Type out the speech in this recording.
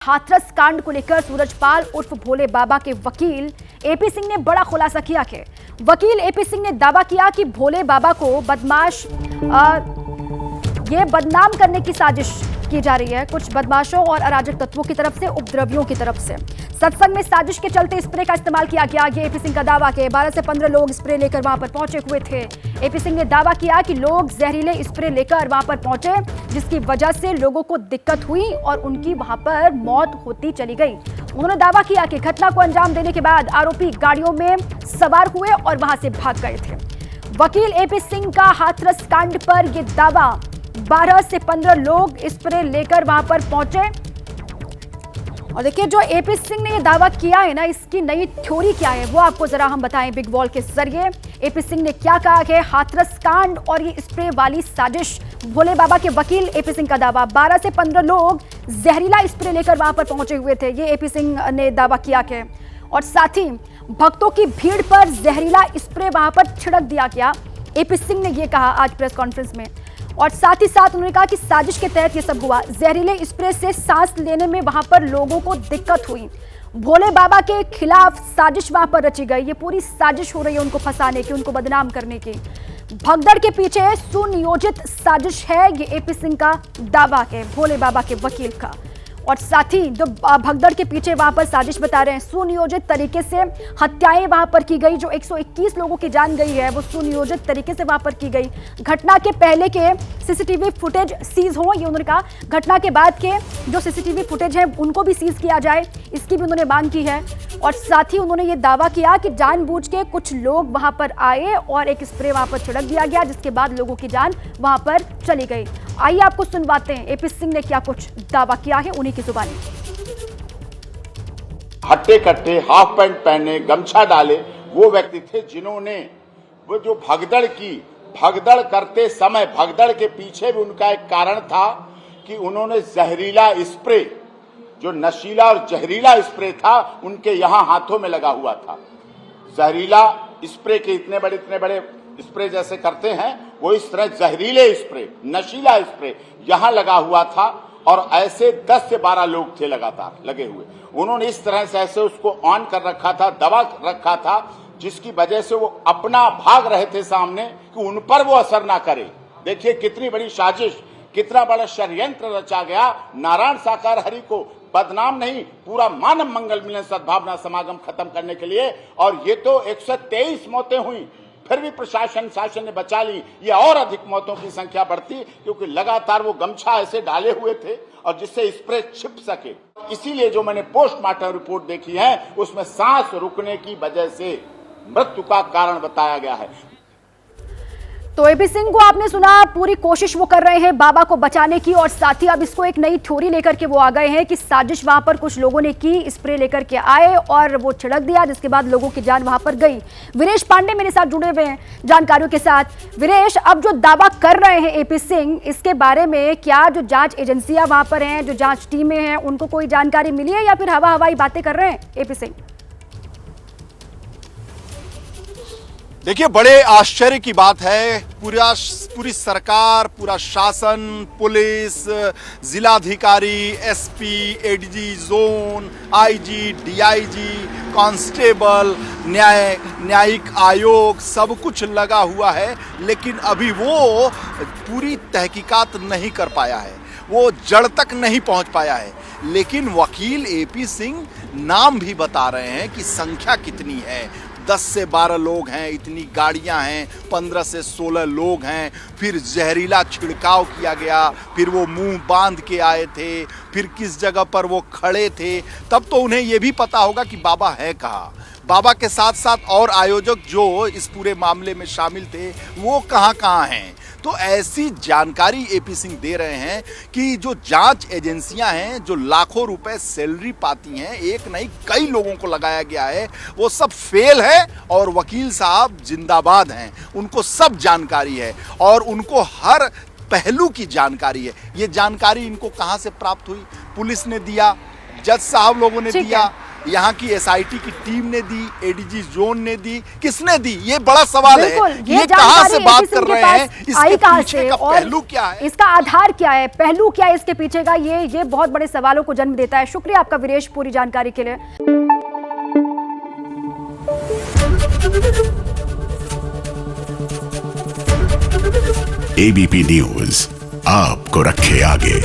हाथरस कांड को लेकर सूरजपाल उर्फ भोले बाबा के वकील एपी सिंह ने बड़ा खुलासा किया है। वकील एपी सिंह ने दावा किया कि भोले बाबा को ये बदनाम करने की साजिश की जा रही है, कुछ बदमाशों और अराजक तत्वों की तरफ से, उपद्रवियों की तरफ से। सत्संग में साजिश के चलते स्प्रे का इस्तेमाल किया गया। ये एपी सिंह का दावा है। 12 से 15 लोग स्प्रे लेकर वहां पर पहुंचे हुए थे। एपी सिंह ने दावा किया कि लोग जहरीले स्प्रे लेकर वहां पर पहुंचे, जिसकी वजह से लोगों को दिक्कत हुई और उनकी वहां पर मौत होती चली गई। उन्होंने दावा किया कि घटना को अंजाम देने के बाद आरोपी गाड़ियों में सवार हुए और वहां से भाग गए थे। वकील एपी सिंह का हाथरस कांड पर यह दावा, 12 से 15 लोग स्प्रे लेकर वहां पर पहुंचे। और देखिए, जो एपी सिंह ने यह दावा किया है ना, इसकी नई थ्योरी क्या है वो आपको जरा हम बताएं बिग वॉल के जरिए। एपी सिंह ने क्या कहा है, हाथरस कांड और ये स्प्रे वाली साजिश। भोले बाबा के वकील एपी सिंह का दावा, 12 से 15 लोग जहरीला स्प्रे लेकर वहां पर पहुंचे हुए थे। ये एपी सिंह ने दावा किया है। और साथ ही भक्तों की भीड़ पर जहरीला स्प्रे वहां पर छिड़क दिया गया। एपी सिंह ने यह कहा आज प्रेस कॉन्फ्रेंस में। और साथ ही साथ उन्होंने कहा कि साजिश के तहत ये सब हुआ। जहरीले स्प्रे से सांस लेने में वहां पर लोगों को दिक्कत हुई। भोले बाबा के खिलाफ साजिश वहां पर रची गई। ये पूरी साजिश हो रही है उनको फंसाने की, उनको बदनाम करने की। भगदड़ के पीछे सुनियोजित साजिश है, ये एपी सिंह का दावा है, भोले बाबा के वकील का। और साथ ही जो भगदड़ के पीछे वहां पर साजिश बता रहे हैं, सुनियोजित तरीके से हत्याएं वहां पर की गई। जो 121 लोगों की जान गई है वो सुनियोजित तरीके से वहां पर की गई। घटना के पहले के सीसीटीवी फुटेज सीज हो, ये उन्होंने कहा। घटना के बाद के जो सीसीटीवी फुटेज है उनको भी सीज किया जाए, इसकी भी उन्होंने मांग की है। और साथ ही उन्होंने ये दावा किया कि जानबूझ के कुछ लोग वहां पर आए और एक स्प्रे वहां पर छिड़क दिया गया, जिसके बाद लोगों की जान वहां पर चली गई। आइए आपको सुनवाते हैं एपी सिंह ने क्या कुछ दावा किया है उन्हीं की जुबानी। हट्टे कट्टे हाफ पैंट पहने गमछा डाले वो व्यक्ति थे जिन्होंने वो जो भगदड़ करते समय, भगदड़ के पीछे भी उनका एक कारण था कि उन्होंने जहरीला स्प्रे, जो नशीला और जहरीला स्प्रे था, उनके यहां हाथों में लगा हुआ था। जहरीला स्प्रे के इतने बड़े स्प्रे जैसे करते हैं, वो इस तरह जहरीले स्प्रे, नशीला स्प्रे यहां लगा हुआ था। और ऐसे 10 से 12 लोग थे लगातार लगे हुए। उन्होंने इस तरह से ऐसे उसको ऑन कर रखा था, दबा रखा था, जिसकी वजह से वो अपना भाग रहे थे सामने कि उन पर वो असर ना करे। देखिए कितनी बड़ी साजिश, कितना बड़ा षड्यंत्र रचा गया नारायण साकार हरि को बदनाम नहीं, पूरा मानव मंगल मिलन सद्भावना समागम खत्म करने के लिए। और ये तो 123 मौतें हुई, फिर भी शासन ने बचा ली। ये और अधिक मौतों की संख्या बढ़ती, क्योंकि लगातार वो गमछा ऐसे डाले हुए थे और जिससे स्प्रे छिप सके। इसीलिए जो मैंने पोस्टमार्टम रिपोर्ट देखी है उसमें सांस रुकने की वजह से मृत्यु का कारण बताया गया है। तो एपी सिंह को आपने सुना, पूरी कोशिश वो कर रहे हैं बाबा को बचाने की। और साथ ही अब इसको एक नई थ्योरी लेकर के वो आ गए हैं कि साजिश वहां पर कुछ लोगों ने की, स्प्रे लेकर के आए और वो छिड़क दिया, जिसके बाद लोगों की जान वहां पर गई। वीरेश पांडे मेरे साथ जुड़े हुए हैं जानकारियों के साथ। वीरेश, अब जो दावा कर रहे हैं एपी सिंह, इसके बारे में क्या जो जांच एजेंसियां वहां पर हैं, जो जांच टीमें हैं, उनको कोई जानकारी मिली है या फिर हवाई बातें कर रहे हैं एपी सिंह? देखिए, बड़े आश्चर्य की बात है, पूरी सरकार, पूरा शासन, पुलिस, जिलाधिकारी, SP, ADG zone, IG, DIG, constable, न्यायिक आयोग, सब कुछ लगा हुआ है, लेकिन अभी वो पूरी तहकीकात नहीं कर पाया है, वो जड़ तक नहीं पहुंच पाया है। लेकिन वकील एपी सिंह नाम भी बता रहे हैं कि संख्या कितनी है। 10 से 12 लोग हैं, इतनी गाड़ियां हैं, 15 से 16 लोग हैं, फिर जहरीला छिड़काव किया गया, फिर वो मुंह बांध के आए थे, फिर किस जगह पर वो खड़े थे, तब तो उन्हें ये भी पता होगा कि बाबा है कहाँ। बाबा के साथ साथ और आयोजक जो इस पूरे मामले में शामिल थे वो कहाँ हैं। तो ऐसी जानकारी एपी सिंह दे रहे हैं कि जो जांच एजेंसियां हैं, जो लाखों रुपए सैलरी पाती हैं, एक नहीं कई लोगों को लगाया गया है, वो सब फेल है और वकील साहब जिंदाबाद हैं। उनको सब जानकारी है और उनको हर पहलू की जानकारी है। ये जानकारी इनको कहां से प्राप्त हुई? पुलिस ने दिया, जज साहब लोगों ने दिया, यहाँ की एसआईटी की टीम ने दी, एडीजी जोन ने दी, किसने दी? ये बड़ा सवाल है। बिल्कुल, ये कहां से जानकारी बात एपी कर सिंह रहे के हैं? पास इसके आई कहां पीछे से का और पहलू क्या है? इसका आधार क्या है, पहलू क्या है इसके पीछे का, ये बहुत बड़े सवालों को जन्म देता है। शुक्रिया आपका वीरेश पूरी जानकारी के लिए। एबीपी न्यूज आपको रखे आगे।